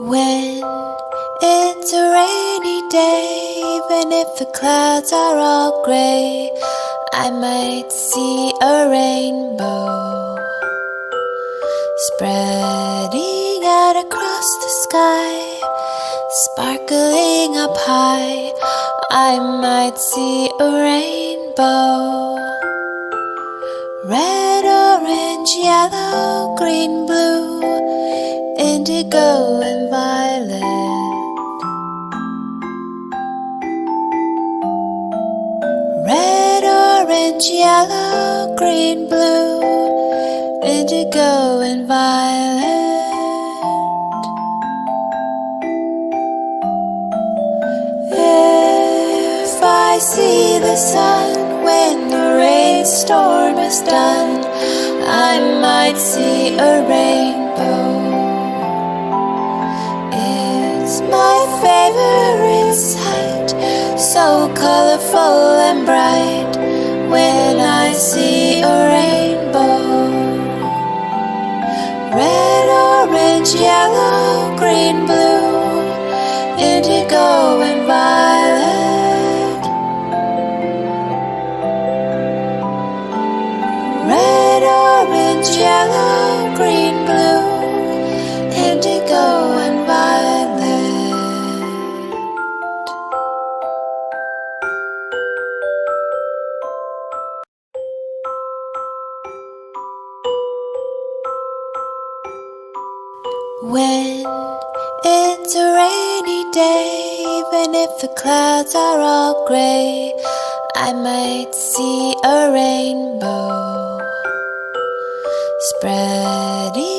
When it's a rainy day, even if the clouds are all gray, I might see a rainbow spreading out across the sky, sparkling up high. I might see a rainbow, red, orange, yellow, green, blue, indigo and violet. Red, orange, yellow, green, blue, indigo and violet. If I see the sun when the rainstorm is done, I might see a rainbow. It's my favorite sight, so colorful and bright when I see a rainbow. Red, orange, yellow, green, blue, indigo and violet. Red, orange, yellow, green, blue, indigo and violet. When it's a rainy day, even if the clouds are all gray, I might see a rainbow spreading